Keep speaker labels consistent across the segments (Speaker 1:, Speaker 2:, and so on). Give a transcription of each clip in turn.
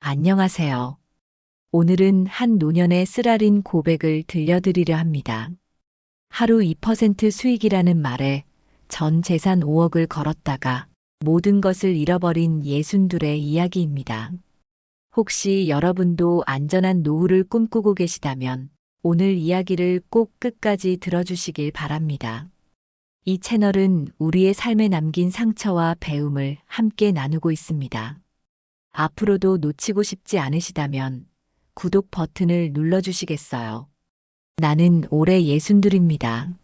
Speaker 1: 안녕하세요. 오늘은 한 노년의 쓰라린 고백을 들려드리려 합니다. 하루 2% 수익이라는 말에 전 재산 5억을 걸었다가 모든 것을 잃어버린 예순둘의 이야기입니다. 혹시 여러분도 안전한 노후를 꿈꾸고 계시다면 오늘 이야기를 꼭 끝까지 들어주시길 바랍니다. 이 채널은 우리의 삶에 남긴 상처와 배움을 함께 나누고 있습니다. 앞으로도 놓치고 싶지 않으시다면 구독 버튼을 눌러주시겠어요? 나는 올해 예순둘입니다.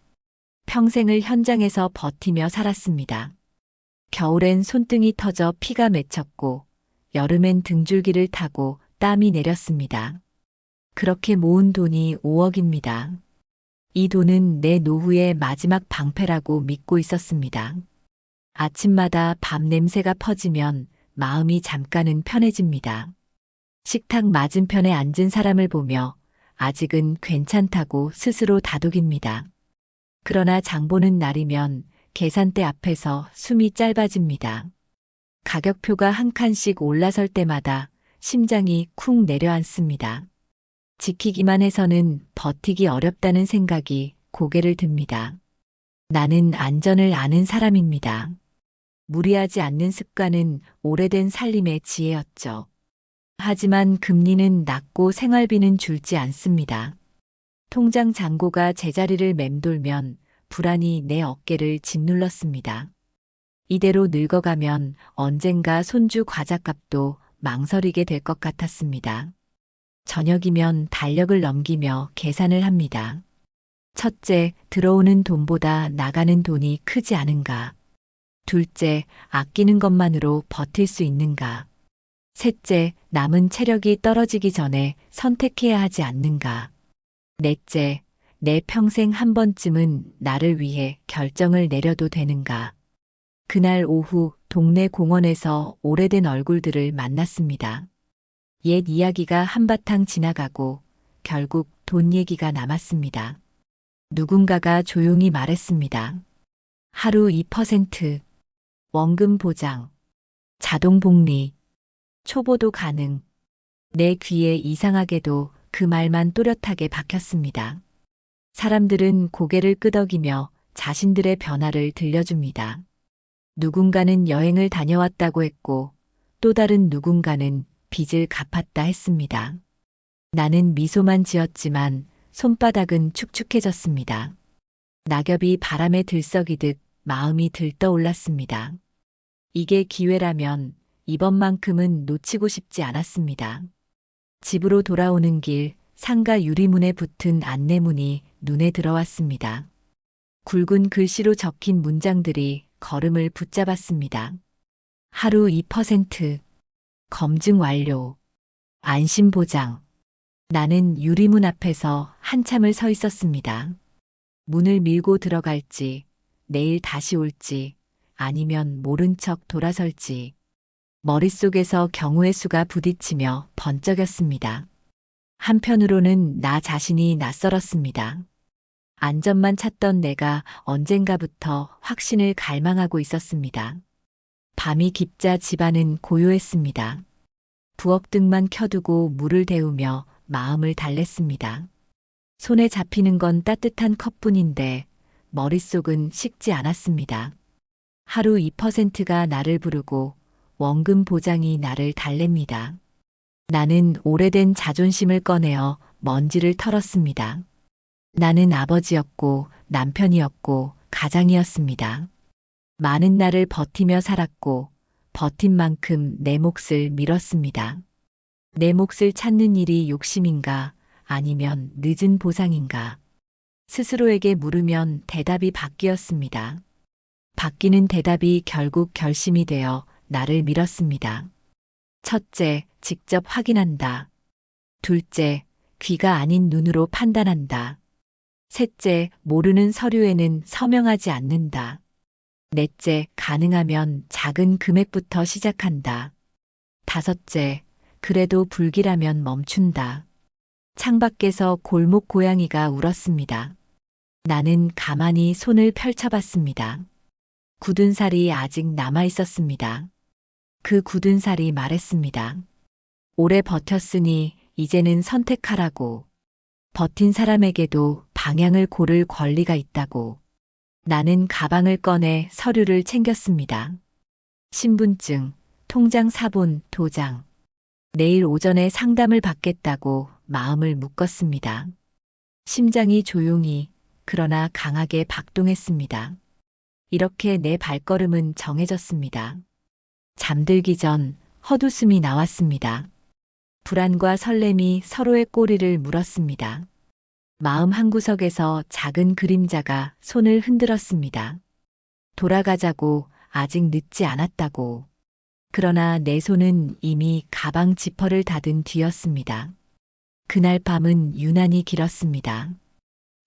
Speaker 1: 평생을 현장에서 버티며 살았습니다. 겨울엔 손등이 터져 피가 맺혔고 여름엔 등줄기를 타고 땀이 내렸습니다. 그렇게 모은 돈이 5억입니다. 이 돈은 내 노후의 마지막 방패라고 믿고 있었습니다. 아침마다 밥 냄새가 퍼지면 마음이 잠깐은 편해집니다. 식탁 맞은편에 앉은 사람을 보며 아직은 괜찮다고 스스로 다독입니다. 그러나 장 보는 날이면 계산대 앞에서 숨이 짧아집니다. 가격표가 한 칸씩 올라설 때마다 심장이 쿵 내려앉습니다. 지키기만 해서는 버티기 어렵다는 생각이 고개를 듭니다. 나는 안전을 아는 사람입니다. 무리하지 않는 습관은 오래된 살림의 지혜였죠. 하지만 금리는 낮고 생활비는 줄지 않습니다. 통장 잔고가 제자리를 맴돌면 불안이 내 어깨를 짓눌렀습니다. 이대로 늙어가면 언젠가 손주 과자값도 망설이게 될 것 같았습니다. 저녁이면 달력을 넘기며 계산을 합니다. 첫째, 들어오는 돈보다 나가는 돈이 크지 않은가. 둘째, 아끼는 것만으로 버틸 수 있는가. 셋째, 남은 체력이 떨어지기 전에 선택해야 하지 않는가. 넷째, 내 평생 한 번쯤은 나를 위해 결정을 내려도 되는가. 그날 오후 동네 공원에서 오래된 얼굴들을 만났습니다. 옛 이야기가 한바탕 지나가고 결국 돈 얘기가 남았습니다. 누군가가 조용히 말했습니다. 하루 2%, 원금 보장, 자동 복리, 초보도 가능. 내 귀에 이상하게도 그 말만 또렷하게 박혔습니다. 사람들은 고개를 끄덕이며 자신들의 변화를 들려줍니다. 누군가는 여행을 다녀왔다고 했고 또 다른 누군가는 빚을 갚았다 했습니다. 나는 미소만 지었지만 손바닥은 축축해졌습니다. 낙엽이 바람에 들썩이듯 마음이 들떠올랐습니다. 이게 기회라면 이번만큼은 놓치고 싶지 않았습니다. 집으로 돌아오는 길 상가 유리문에 붙은 안내문이 눈에 들어왔습니다. 굵은 글씨로 적힌 문장들이 걸음을 붙잡았습니다. 하루 2%, 검증 완료, 안심보장. 나는 유리문 앞에서 한참을 서 있었습니다. 문을 밀고 들어갈지, 내일 다시 올지, 아니면 모른 척 돌아설지. 머릿속에서 경우의 수가 부딪히며 번쩍였습니다. 한편으로는 나 자신이 낯설었습니다. 안전만 찾던 내가 언젠가부터 확신을 갈망하고 있었습니다. 밤이 깊자 집안은 고요했습니다. 부엌등만 켜두고 물을 데우며 마음을 달랬습니다. 손에 잡히는 건 따뜻한 컵뿐인데 머릿속은 식지 않았습니다. 하루 2%가 나를 부르고 원금 보장이 나를 달랩니다. 나는 오래된 자존심을 꺼내어 먼지를 털었습니다. 나는 아버지였고 남편이었고 가장이었습니다. 많은 날을 버티며 살았고 버틴 만큼 내 몫을 밀었습니다. 내 몫을 찾는 일이 욕심인가 아니면 늦은 보상인가. 스스로에게 물으면 대답이 바뀌었습니다. 바뀌는 대답이 결국 결심이 되어 나를 밀었습니다. 첫째, 직접 확인한다. 둘째, 귀가 아닌 눈으로 판단한다. 셋째, 모르는 서류에는 서명하지 않는다. 넷째, 가능하면 작은 금액부터 시작한다. 다섯째, 그래도 불길하면 멈춘다. 창밖에서 골목 고양이가 울었습니다. 나는 가만히 손을 펼쳐봤습니다. 굳은 살이 아직 남아 있었습니다. 그 굳은 살이 말했습니다. 오래 버텼으니 이제는 선택하라고. 버틴 사람에게도 방향을 고를 권리가 있다고. 나는 가방을 꺼내 서류를 챙겼습니다. 신분증, 통장 사본, 도장. 내일 오전에 상담을 받겠다고 마음을 묶었습니다. 심장이 조용히, 그러나 강하게 박동했습니다. 이렇게 내 발걸음은 정해졌습니다. 잠들기 전 헛웃음이 나왔습니다. 불안과 설렘이 서로의 꼬리를 물었습니다. 마음 한구석에서 작은 그림자가 손을 흔들었습니다. 돌아가자고, 아직 늦지 않았다고. 그러나 내 손은 이미 가방 지퍼를 닫은 뒤였습니다. 그날 밤은 유난히 길었습니다.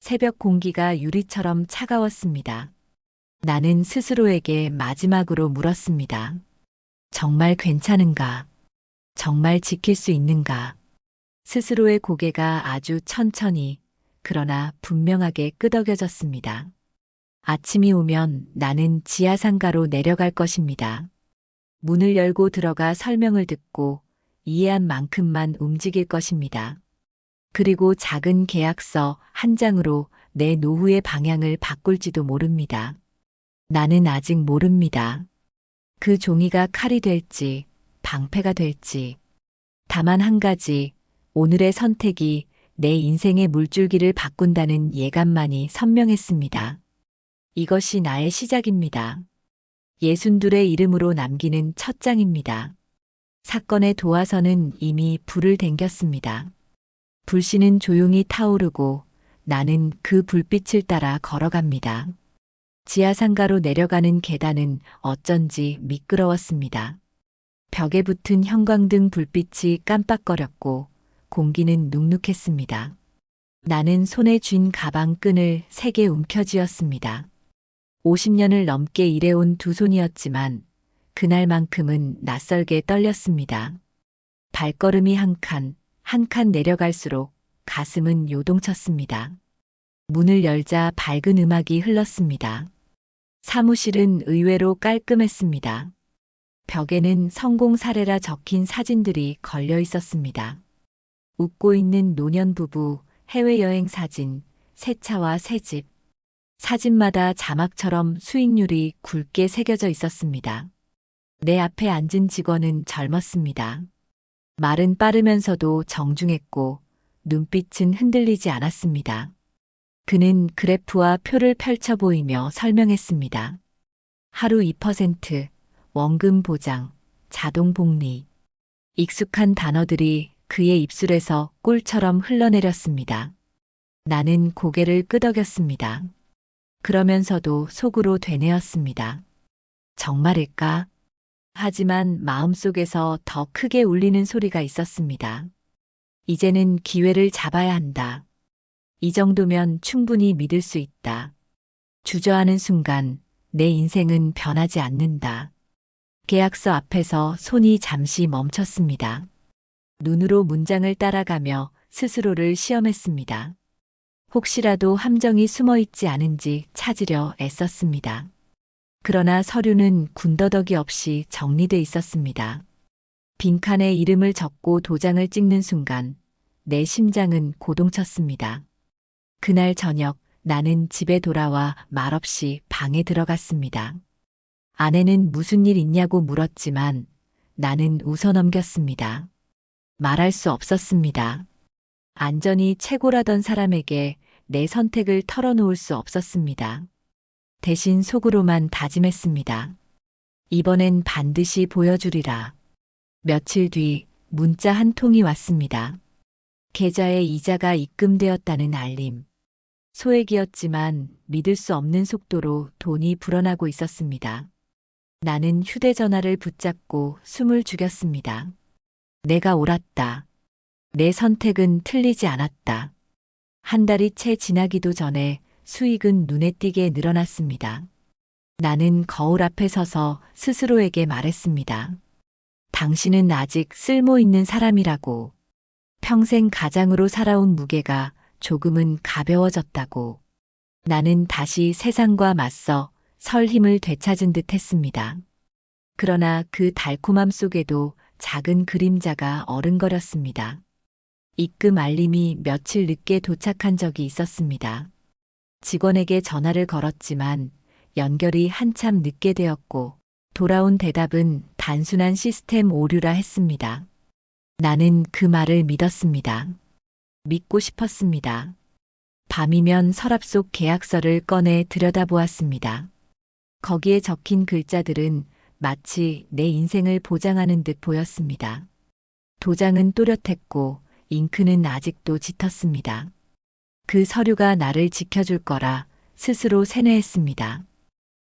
Speaker 1: 새벽 공기가 유리처럼 차가웠습니다. 나는 스스로에게 마지막으로 물었습니다. 정말 괜찮은가? 정말 지킬 수 있는가? 스스로의 고개가 아주 천천히, 그러나 분명하게 끄덕여졌습니다. 아침이 오면 나는 지하상가로 내려갈 것입니다. 문을 열고 들어가 설명을 듣고 이해한 만큼만 움직일 것입니다. 그리고 작은 계약서 한 장으로 내 노후의 방향을 바꿀지도 모릅니다. 나는 아직 모릅니다. 그 종이가 칼이 될지, 방패가 될지. 다만 한 가지, 오늘의 선택이 내 인생의 물줄기를 바꾼다는 예감만이 선명했습니다. 이것이 나의 시작입니다. 62의 이름으로 남기는 첫 장입니다. 사건의 도화선은 이미 불을 댕겼습니다. 불씨는 조용히 타오르고 나는 그 불빛을 따라 걸어갑니다. 지하상가로 내려가는 계단은 어쩐지 미끄러웠습니다. 벽에 붙은 형광등 불빛이 깜빡거렸고 공기는 눅눅했습니다. 나는 손에 쥔 가방 끈을 세게 움켜쥐었습니다. 50년을 넘게 일해온 두 손이었지만 그날만큼은 낯설게 떨렸습니다. 발걸음이 한 칸 내려갈수록 가슴은 요동쳤습니다. 문을 열자 밝은 음악이 흘렀습니다. 사무실은 의외로 깔끔했습니다. 벽에는 성공 사례라 적힌 사진들이 걸려 있었습니다. 웃고 있는 노년 부부, 해외여행 사진, 새 차와 새 집. 사진마다 자막처럼 수익률이 굵게 새겨져 있었습니다. 내 앞에 앉은 직원은 젊었습니다. 말은 빠르면서도 정중했고 눈빛은 흔들리지 않았습니다. 그는 그래프와 표를 펼쳐 보이며 설명했습니다. 하루 2%, 원금 보장, 자동 복리. 익숙한 단어들이 그의 입술에서 꿀처럼 흘러내렸습니다. 나는 고개를 끄덕였습니다. 그러면서도 속으로 되뇌었습니다. 정말일까? 하지만 마음속에서 더 크게 울리는 소리가 있었습니다. 이제는 기회를 잡아야 한다. 이 정도면 충분히 믿을 수 있다. 주저하는 순간 내 인생은 변하지 않는다. 계약서 앞에서 손이 잠시 멈췄습니다. 눈으로 문장을 따라가며 스스로를 시험했습니다. 혹시라도 함정이 숨어 있지 않은지 찾으려 애썼습니다. 그러나 서류는 군더더기 없이 정리돼 있었습니다. 빈칸에 이름을 적고 도장을 찍는 순간 내 심장은 고동쳤습니다. 그날 저녁 나는 집에 돌아와 말없이 방에 들어갔습니다. 아내는 무슨 일 있냐고 물었지만 나는 웃어넘겼습니다. 말할 수 없었습니다. 안전이 최고라던 사람에게 내 선택을 털어놓을 수 없었습니다. 대신 속으로만 다짐했습니다. 이번엔 반드시 보여주리라. 며칠 뒤 문자 한 통이 왔습니다. 계좌에 이자가 입금되었다는 알림. 소액이었지만 믿을 수 없는 속도로 돈이 불어나고 있었습니다. 나는 휴대전화를 붙잡고 숨을 죽였습니다. 내가 옳았다. 내 선택은 틀리지 않았다. 한 달이 채 지나기도 전에 수익은 눈에 띄게 늘어났습니다. 나는 거울 앞에 서서 스스로에게 말했습니다. 당신은 아직 쓸모 있는 사람이라고. 평생 가장으로 살아온 무게가 조금은 가벼워졌다고. 나는 다시 세상과 맞서 설 힘을 되찾은 듯 했습니다. 그러나 그 달콤함 속에도 작은 그림자가 어른거렸습니다. 입금 알림이 며칠 늦게 도착한 적이 있었습니다. 직원에게 전화를 걸었지만 연결이 한참 늦게 되었고 돌아온 대답은 단순한 시스템 오류라 했습니다. 나는 그 말을 믿었습니다. 믿고 싶었습니다. 밤이면 서랍 속 계약서를 꺼내 들여다보았습니다. 거기에 적힌 글자들은 마치 내 인생을 보장하는 듯 보였습니다. 도장은 또렷했고 잉크는 아직도 짙었습니다. 그 서류가 나를 지켜줄 거라 스스로 세뇌했습니다.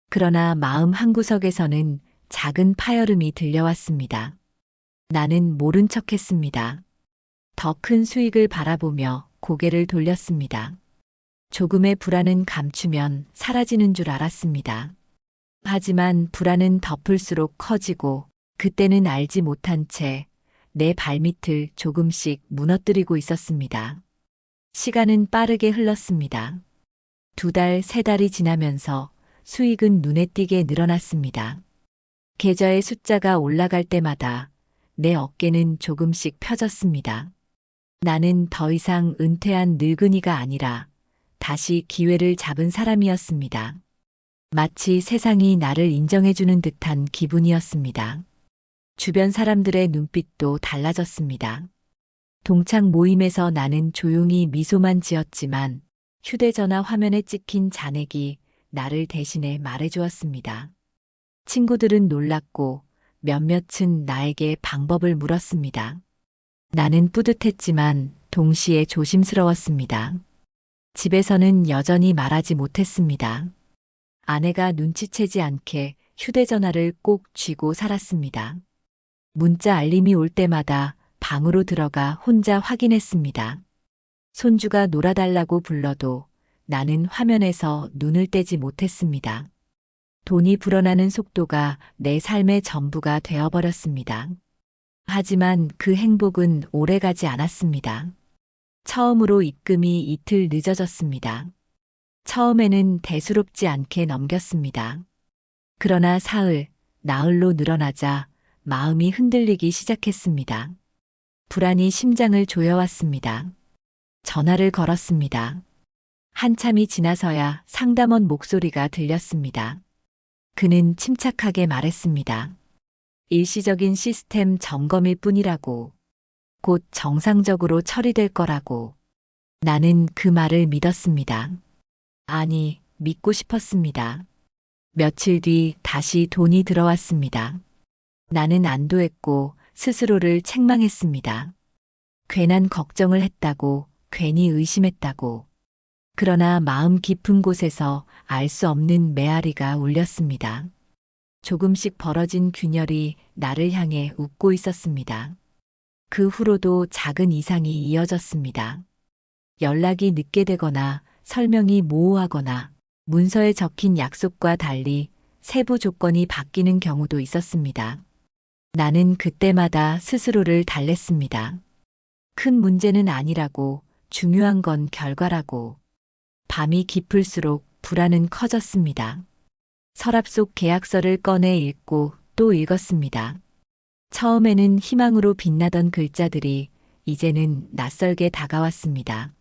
Speaker 1: 그러나 마음 한구석에서는 작은 파열음이 들려왔습니다. 나는 모른 척했습니다. 더 큰 수익을 바라보며 고개를 돌렸습니다. 조금의 불안은 감추면 사라지는 줄 알았습니다. 하지만 불안은 덮을수록 커지고 그때는 알지 못한 채 내 발밑을 조금씩 무너뜨리고 있었습니다. 시간은 빠르게 흘렀습니다. 2달, 3달이 지나면서 수익은 눈에 띄게 늘어났습니다. 계좌의 숫자가 올라갈 때마다 내 어깨는 조금씩 펴졌습니다. 나는 더 이상 은퇴한 늙은이가 아니라 다시 기회를 잡은 사람이었습니다. 마치 세상이 나를 인정해주는 듯한 기분이었습니다. 주변 사람들의 눈빛도 달라졌습니다. 동창 모임에서 나는 조용히 미소만 지었지만 휴대전화 화면에 찍힌 잔액이 나를 대신해 말해주었습니다. 친구들은 놀랐고 몇몇은 나에게 방법을 물었습니다. 나는 뿌듯했지만 동시에 조심스러웠습니다. 집에서는 여전히 말하지 못했습니다. 아내가 눈치채지 않게 휴대전화를 꼭 쥐고 살았습니다. 문자 알림이 올 때마다 방으로 들어가 혼자 확인했습니다. 손주가 놀아달라고 불러도 나는 화면에서 눈을 떼지 못했습니다. 돈이 불어나는 속도가 내 삶의 전부가 되어버렸습니다. 하지만 그 행복은 오래가지 않았습니다. 처음으로 입금이 이틀 늦어졌습니다. 처음에는 대수롭지 않게 넘겼습니다. 그러나 사흘, 나흘로 늘어나자 마음이 흔들리기 시작했습니다. 불안이 심장을 조여왔습니다. 전화를 걸었습니다. 한참이 지나서야 상담원 목소리가 들렸습니다. 그는 침착하게 말했습니다. 일시적인 시스템 점검일 뿐이라고. 곧 정상적으로 처리될 거라고. 나는 그 말을 믿었습니다. 아니, 믿고 싶었습니다. 며칠 뒤 다시 돈이 들어왔습니다. 나는 안도했고 스스로를 책망했습니다. 괜한 걱정을 했다고, 괜히 의심했다고. 그러나 마음 깊은 곳에서 알 수 없는 메아리가 울렸습니다. 조금씩 벌어진 균열이 나를 향해 웃고 있었습니다. 그 후로도 작은 이상이 이어졌습니다. 연락이 늦게 되거나 설명이 모호하거나 문서에 적힌 약속과 달리 세부 조건이 바뀌는 경우도 있었습니다. 나는 그때마다 스스로를 달랬습니다. 큰 문제는 아니라고, 중요한 건 결과라고. 밤이 깊을수록 불안은 커졌습니다. 서랍 속 계약서를 꺼내 읽고 또 읽었습니다. 처음에는 희망으로 빛나던 글자들이 이제는 낯설게 다가왔습니다.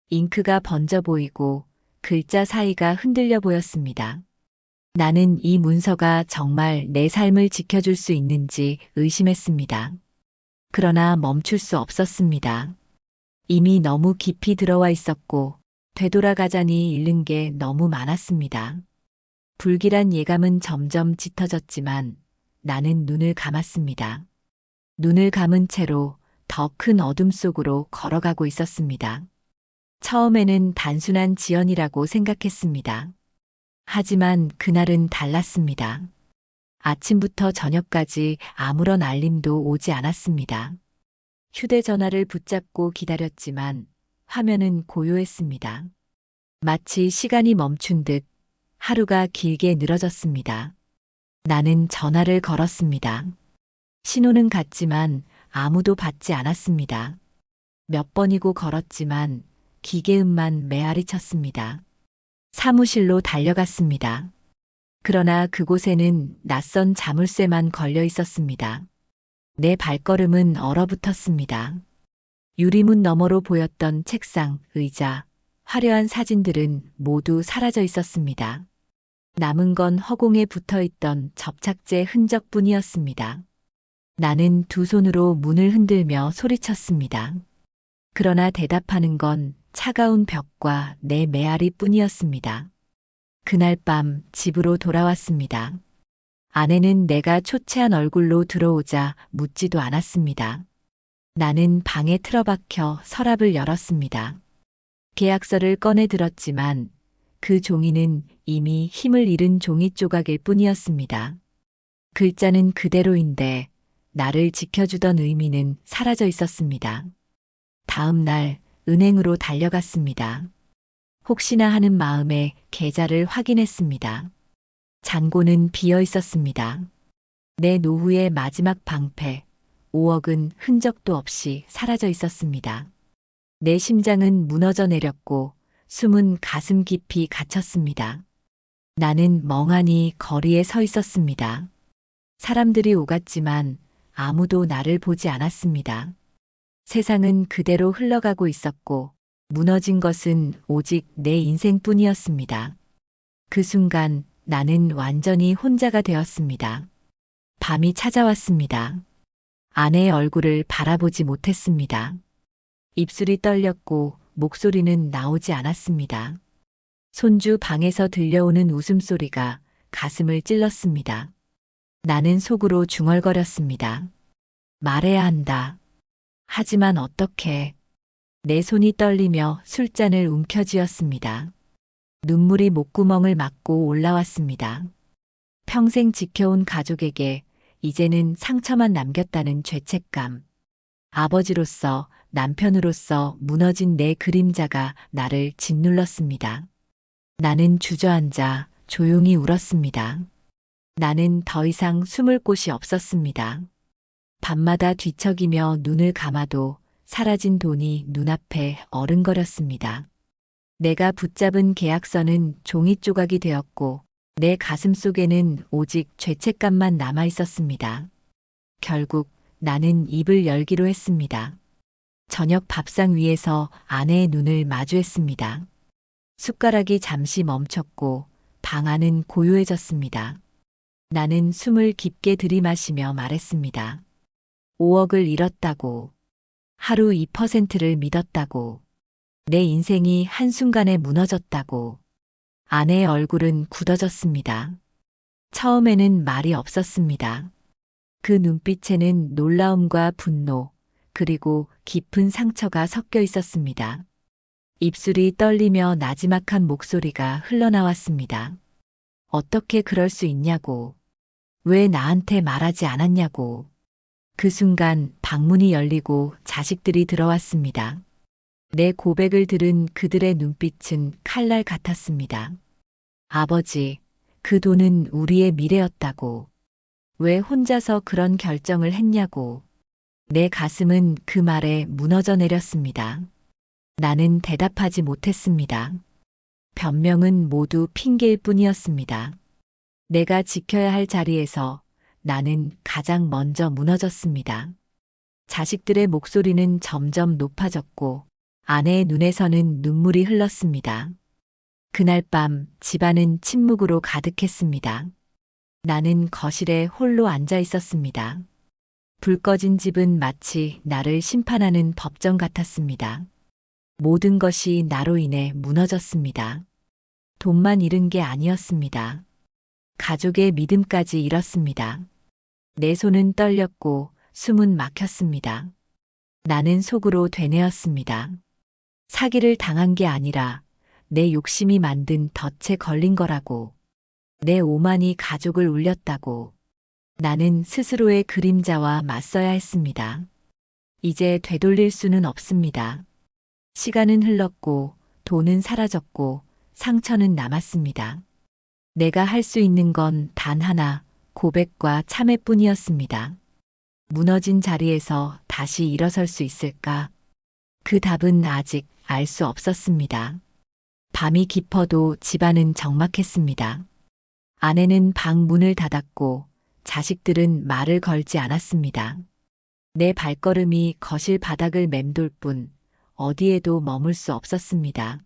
Speaker 1: 잉크가 번져 보이고 글자 사이가 흔들려 보였습니다. 나는 이 문서가 정말 내 삶을 지켜줄 수 있는지 의심했습니다. 그러나 멈출 수 없었습니다. 이미 너무 깊이 들어와 있었고 되돌아가자니 잃는 게 너무 많았습니다. 불길한 예감은 점점 짙어졌지만 나는 눈을 감았습니다. 눈을 감은 채로 더 큰 어둠 속으로 걸어가고 있었습니다. 처음에는 단순한 지연이라고 생각했습니다. 하지만 그날은 달랐습니다. 아침부터 저녁까지 아무런 알림도 오지 않았습니다. 휴대전화를 붙잡고 기다렸지만 화면은 고요했습니다. 마치 시간이 멈춘 듯 하루가 길게 늘어졌습니다. 나는 전화를 걸었습니다. 신호는 갔지만 아무도 받지 않았습니다. 몇 번이고 걸었지만 기계음만 메아리 쳤습니다. 사무실로 달려갔습니다. 그러나 그곳에는 낯선 자물쇠만 걸려 있었습니다. 내 발걸음은 얼어붙었습니다. 유리문 너머로 보였던 책상, 의자, 화려한 사진들은 모두 사라져 있었습니다. 남은 건 허공에 붙어 있던 접착제 흔적뿐이었습니다. 나는 두 손으로 문을 흔들며 소리쳤습니다. 그러나 대답하는 건 차가운 벽과 내 메아리 뿐이었습니다. 그날 밤 집으로 돌아왔습니다. 아내는 내가 초췌한 얼굴로 들어오자 묻지도 않았습니다. 나는 방에 틀어박혀 서랍을 열었습니다. 계약서를 꺼내 들었지만 그 종이는 이미 힘을 잃은 종이 조각일 뿐이었습니다. 글자는 그대로인데 나를 지켜주던 의미는 사라져 있었습니다. 다음 날 은행으로 달려갔습니다. 혹시나 하는 마음에 계좌를 확인했습니다. 잔고는 비어 있었습니다. 내 노후의 마지막 방패, 5억은 흔적도 없이 사라져 있었습니다. 내 심장은 무너져 내렸고 숨은 가슴 깊이 갇혔습니다. 나는 멍하니 거리에 서 있었습니다. 사람들이 오갔지만 아무도 나를 보지 않았습니다. 세상은 그대로 흘러가고 있었고 무너진 것은 오직 내 인생뿐이었습니다. 그 순간 나는 완전히 혼자가 되었습니다. 밤이 찾아왔습니다. 아내의 얼굴을 바라보지 못했습니다. 입술이 떨렸고 목소리는 나오지 않았습니다. 손주 방에서 들려오는 웃음소리가 가슴을 찔렀습니다. 나는 속으로 중얼거렸습니다. 말해야 한다. 하지만 어떻게? 내 손이 떨리며 술잔을 움켜쥐었습니다. 눈물이 목구멍을 막고 올라왔습니다. 평생 지켜온 가족에게 이제는 상처만 남겼다는 죄책감. 아버지로서, 남편으로서 무너진 내 그림자가 나를 짓눌렀습니다. 나는 주저앉아 조용히 울었습니다. 나는 더 이상 숨을 곳이 없었습니다. 밤마다 뒤척이며 눈을 감아도 사라진 돈이 눈앞에 어른거렸습니다. 내가 붙잡은 계약서는 종이 조각이 되었고 내 가슴 속에는 오직 죄책감만 남아 있었습니다. 결국 나는 입을 열기로 했습니다. 저녁 밥상 위에서 아내의 눈을 마주했습니다. 숟가락이 잠시 멈췄고 방 안은 고요해졌습니다. 나는 숨을 깊게 들이마시며 말했습니다. 5억을 잃었다고. 하루 2%를 믿었다고. 내 인생이 한순간에 무너졌다고. 아내의 얼굴은 굳어졌습니다. 처음에는 말이 없었습니다. 그 눈빛에는 놀라움과 분노, 그리고 깊은 상처가 섞여 있었습니다. 입술이 떨리며 나지막한 목소리가 흘러나왔습니다. 어떻게 그럴 수 있냐고. 왜 나한테 말하지 않았냐고. 그 순간 방문이 열리고 자식들이 들어왔습니다. 내 고백을 들은 그들의 눈빛은 칼날 같았습니다. 아버지, 그 돈은 우리의 미래였다고. 왜 혼자서 그런 결정을 했냐고. 내 가슴은 그 말에 무너져 내렸습니다. 나는 대답하지 못했습니다. 변명은 모두 핑계일 뿐이었습니다. 내가 지켜야 할 자리에서 나는 가장 먼저 무너졌습니다. 자식들의 목소리는 점점 높아졌고 아내의 눈에서는 눈물이 흘렀습니다. 그날 밤 집안은 침묵으로 가득했습니다. 나는 거실에 홀로 앉아 있었습니다. 불 꺼진 집은 마치 나를 심판하는 법정 같았습니다. 모든 것이 나로 인해 무너졌습니다. 돈만 잃은 게 아니었습니다. 가족의 믿음까지 잃었습니다. 내 손은 떨렸고 숨은 막혔습니다. 나는 속으로 되뇌었습니다. 사기를 당한 게 아니라 내 욕심이 만든 덫에 걸린 거라고. 내 오만이 가족을 울렸다고. 나는 스스로의 그림자와 맞서야 했습니다. 이제 되돌릴 수는 없습니다. 시간은 흘렀고 돈은 사라졌고 상처는 남았습니다. 내가 할 수 있는 건 단 하나, 고백과 참회뿐이었습니다. 무너진 자리에서 다시 일어설 수 있을까? 그 답은 아직 알 수 없었습니다. 밤이 깊어도 집안은 적막했습니다. 아내는 방 문을 닫았고 자식들은 말을 걸지 않았습니다. 내 발걸음이 거실 바닥을 맴돌 뿐 어디에도 머물 수 없었습니다.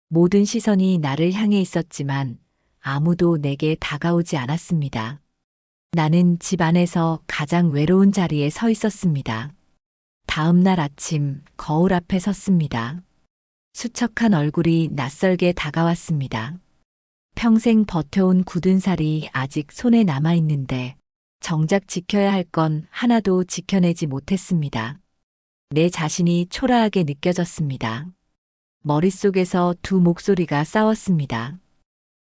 Speaker 1: 모든 시선이 나를 향해 있었지만 아무도 내게 다가오지 않았습니다. 나는 집 안에서 가장 외로운 자리에 서 있었습니다. 다음 날 아침 거울 앞에 섰습니다. 수척한 얼굴이 낯설게 다가왔습니다. 평생 버텨온 굳은 살이 아직 손에 남아있는데 정작 지켜야 할 건 하나도 지켜내지 못했습니다. 내 자신이 초라하게 느껴졌습니다. 머릿속에서 두 목소리가 싸웠습니다.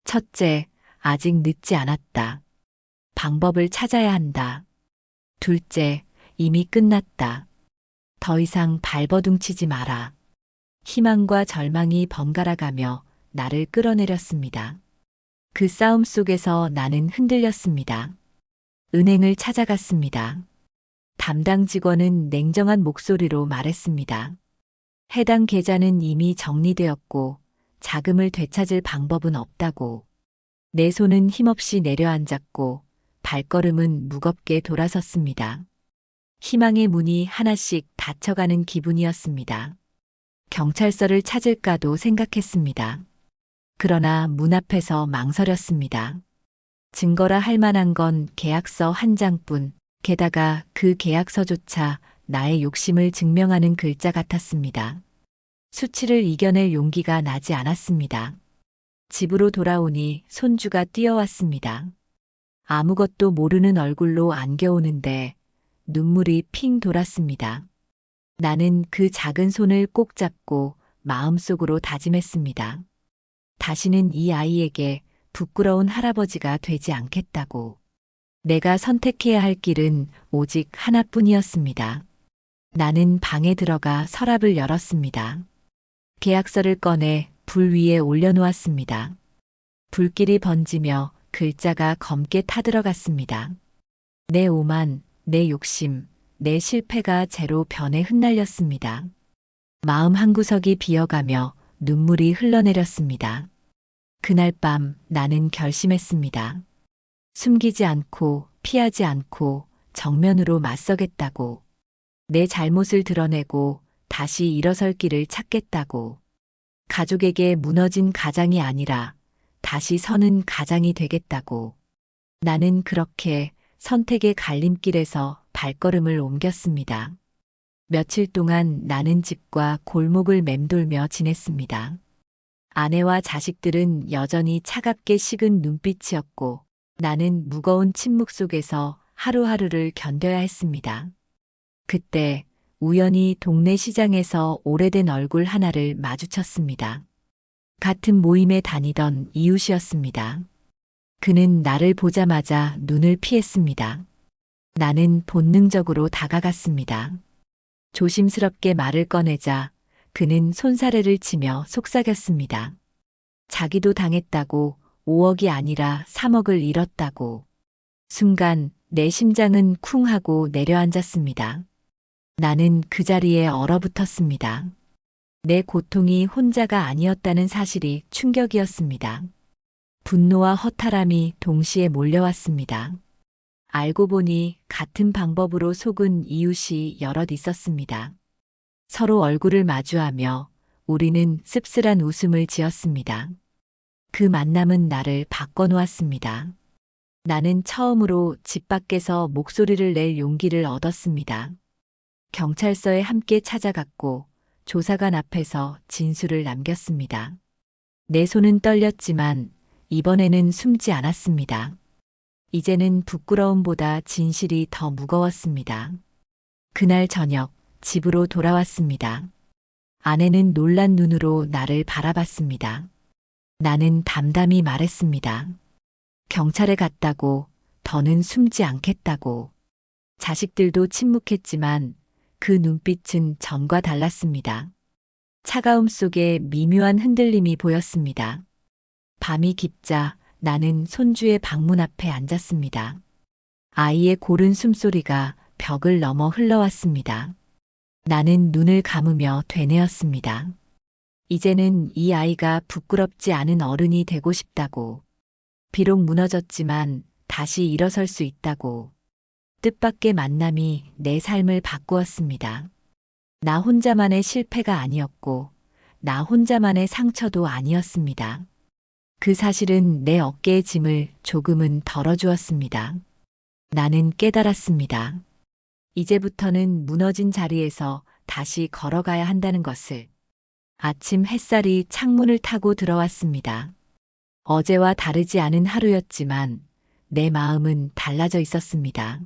Speaker 1: 첫째, 아직 늦지 않았다. 방법을 찾아야 한다. 둘째, 이미 끝났다. 더 이상 발버둥치지 마라. 희망과 절망이 번갈아가며 나를 끌어내렸습니다. 그 싸움 속에서 나는 흔들렸습니다. 은행을 찾아갔습니다. 담당 직원은 냉정한 목소리로 말했습니다. 해당 계좌는 이미 정리되었고 자금을 되찾을 방법은 없다고. 내 손은 힘없이 내려앉았고 발걸음은 무겁게 돌아섰습니다. 희망의 문이 하나씩 닫혀가는 기분이었습니다. 경찰서를 찾을까도 생각했습니다. 그러나 문 앞에서 망설였습니다. 증거라 할 만한 건 계약서 한 장뿐, 게다가 그 계약서조차 나의 욕심을 증명하는 글자 같았습니다. 수치를 이겨낼 용기가 나지 않았습니다. 집으로 돌아오니 손주가 뛰어왔습니다. 아무것도 모르는 얼굴로 안겨오는데 눈물이 핑 돌았습니다. 나는 그 작은 손을 꼭 잡고 마음속으로 다짐했습니다. 다시는 이 아이에게 부끄러운 할아버지가 되지 않겠다고. 내가 선택해야 할 길은 오직 하나뿐이었습니다. 나는 방에 들어가 서랍을 열었습니다. 계약서를 꺼내 불 위에 올려놓았습니다. 불길이 번지며 글자가 검게 타들어갔습니다. 내 오만, 내 욕심, 내 실패가 재로 변에 흩날렸습니다. 마음 한구석이 비어가며 눈물이 흘러내렸습니다. 그날 밤 나는 결심했습니다. 숨기지 않고 피하지 않고 정면으로 맞서겠다고. 내 잘못을 드러내고 다시 일어설 길을 찾겠다고. 가족에게 무너진 가장이 아니라 다시 서는 가장이 되겠다고. 나는 그렇게 선택의 갈림길에서 발걸음을 옮겼습니다. 며칠 동안 나는 집과 골목을 맴돌며 지냈습니다. 아내와 자식들은 여전히 차갑게 식은 눈빛이었고 나는 무거운 침묵 속에서 하루하루를 견뎌야 했습니다. 그때 우연히 동네 시장에서 오래된 얼굴 하나를 마주쳤습니다. 같은 모임에 다니던 이웃이었습니다. 그는 나를 보자마자 눈을 피했습니다. 나는 본능적으로 다가갔습니다. 조심스럽게 말을 꺼내자 그는 손사래를 치며 속삭였습니다. 자기도 당했다고 5억이 아니라 3억을 잃었다고. 순간 내 심장은 쿵 하고 내려앉았습니다. 나는 그 자리에 얼어붙었습니다. 내 고통이 혼자가 아니었다는 사실이 충격이었습니다. 분노와 허탈함이 동시에 몰려왔습니다. 알고 보니 같은 방법으로 속은 이웃이 여럿 있었습니다. 서로 얼굴을 마주하며 우리는 씁쓸한 웃음을 지었습니다. 그 만남은 나를 바꿔놓았습니다. 나는 처음으로 집 밖에서 목소리를 낼 용기를 얻었습니다. 경찰서에 함께 찾아갔고 조사관 앞에서 진술을 남겼습니다. 내 손은 떨렸지만 이번에는 숨지 않았습니다. 이제는 부끄러움보다 진실이 더 무거웠습니다. 그날 저녁 집으로 돌아왔습니다. 아내는 놀란 눈으로 나를 바라봤습니다. 나는 담담히 말했습니다. 경찰에 갔다고, 더는 숨지 않겠다고. 자식들도 침묵했지만 그 눈빛은 전과 달랐습니다. 차가움 속에 미묘한 흔들림이 보였습니다. 밤이 깊자 나는 손주의 방문 앞에 앉았습니다. 아이의 고른 숨소리가 벽을 넘어 흘러왔습니다. 나는 눈을 감으며 되뇌었습니다. 이제는 이 아이가 부끄럽지 않은 어른이 되고 싶다고. 비록 무너졌지만 다시 일어설 수 있다고. 뜻밖의 만남이 내 삶을 바꾸었습니다. 나 혼자만의 실패가 아니었고, 나 혼자만의 상처도 아니었습니다. 그 사실은 내 어깨의 짐을 조금은 덜어주었습니다. 나는 깨달았습니다. 이제부터는 무너진 자리에서 다시 걸어가야 한다는 것을. 아침 햇살이 창문을 타고 들어왔습니다. 어제와 다르지 않은 하루였지만 내 마음은 달라져 있었습니다.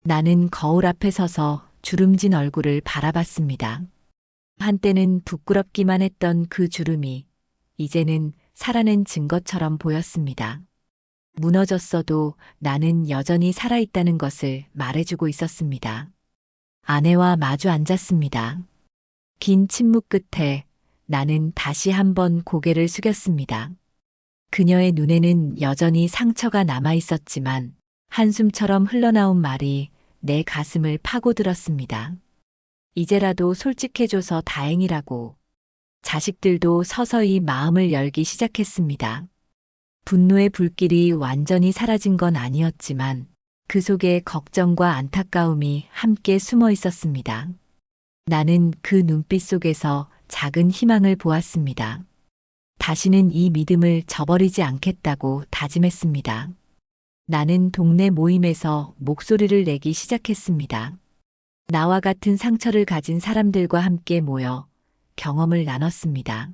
Speaker 1: 나는 거울 앞에 서서 주름진 얼굴을 바라봤습니다. 한때는 부끄럽기만 했던 그 주름이 이제는 살아낸 증거처럼 보였습니다. 무너졌어도 나는 여전히 살아있다는 것을 말해주고 있었습니다. 아내와 마주 앉았습니다. 긴 침묵 끝에 나는 다시 한번 고개를 숙였습니다. 그녀의 눈에는 여전히 상처가 남아 있었지만 한숨처럼 흘러나온 말이 내 가슴을 파고들었습니다. 이제라도 솔직해줘서 다행이라고. 자식들도 서서히 마음을 열기 시작했습니다. 분노의 불길이 완전히 사라진 건 아니었지만 그 속에 걱정과 안타까움이 함께 숨어 있었습니다. 나는 그 눈빛 속에서 작은 희망을 보았습니다. 다시는 이 믿음을 저버리지 않겠다고 다짐했습니다. 나는 동네 모임에서 목소리를 내기 시작했습니다. 나와 같은 상처를 가진 사람들과 함께 모여 경험을 나눴습니다.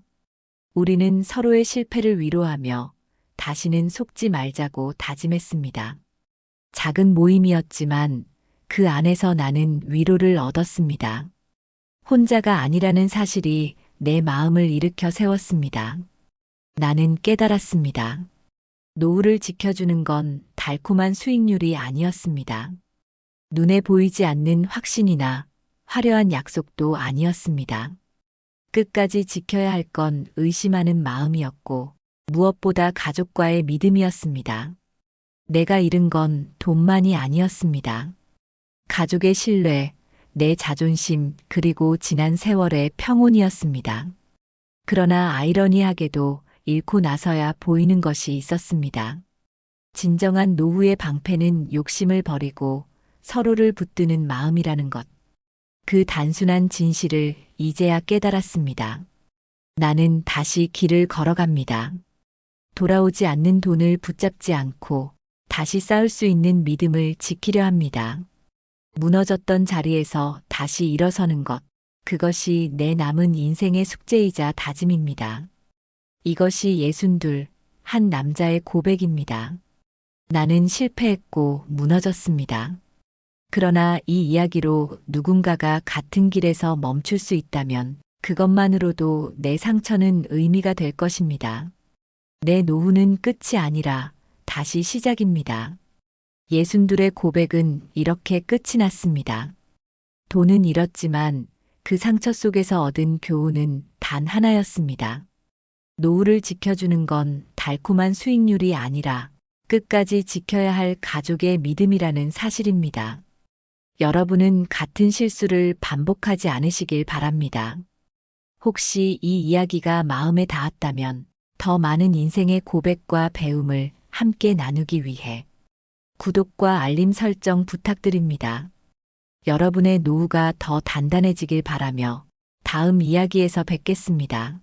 Speaker 1: 우리는 서로의 실패를 위로하며 다시는 속지 말자고 다짐했습니다. 작은 모임이었지만 그 안에서 나는 위로를 얻었습니다. 혼자가 아니라는 사실이 내 마음을 일으켜 세웠습니다. 나는 깨달았습니다. 노후를 지켜주는 건 달콤한 수익률이 아니었습니다. 눈에 보이지 않는 확신이나 화려한 약속도 아니었습니다. 끝까지 지켜야 할 건 의심하는 마음이었고 무엇보다 가족과의 믿음이었습니다. 내가 잃은 건 돈만이 아니었습니다. 가족의 신뢰, 내 자존심, 그리고 지난 세월의 평온이었습니다. 그러나 아이러니하게도 잃고 나서야 보이는 것이 있었습니다. 진정한 노후의 방패는 욕심을 버리고 서로를 붙드는 마음이라는 것. 그 단순한 진실을 이제야 깨달았습니다. 나는 다시 길을 걸어갑니다. 돌아오지 않는 돈을 붙잡지 않고 다시 쌓을 수 있는 믿음을 지키려 합니다. 무너졌던 자리에서 다시 일어서는 것, 그것이 내 남은 인생의 숙제이자 다짐입니다. 이것이 62, 한 남자의 고백입니다. 나는 실패했고 무너졌습니다. 그러나 이 이야기로 누군가가 같은 길에서 멈출 수 있다면 그것만으로도 내 상처는 의미가 될 것입니다. 내 노후는 끝이 아니라 다시 시작입니다. 62의 고백은 이렇게 끝이 났습니다. 돈은 잃었지만 그 상처 속에서 얻은 교훈은 단 하나였습니다. 노후를 지켜주는 건 달콤한 수익률이 아니라 끝까지 지켜야 할 가족의 믿음이라는 사실입니다. 여러분은 같은 실수를 반복하지 않으시길 바랍니다. 혹시 이 이야기가 마음에 닿았다면 더 많은 인생의 고백과 배움을 함께 나누기 위해 구독과 알림 설정 부탁드립니다. 여러분의 노후가 더 단단해지길 바라며 다음 이야기에서 뵙겠습니다.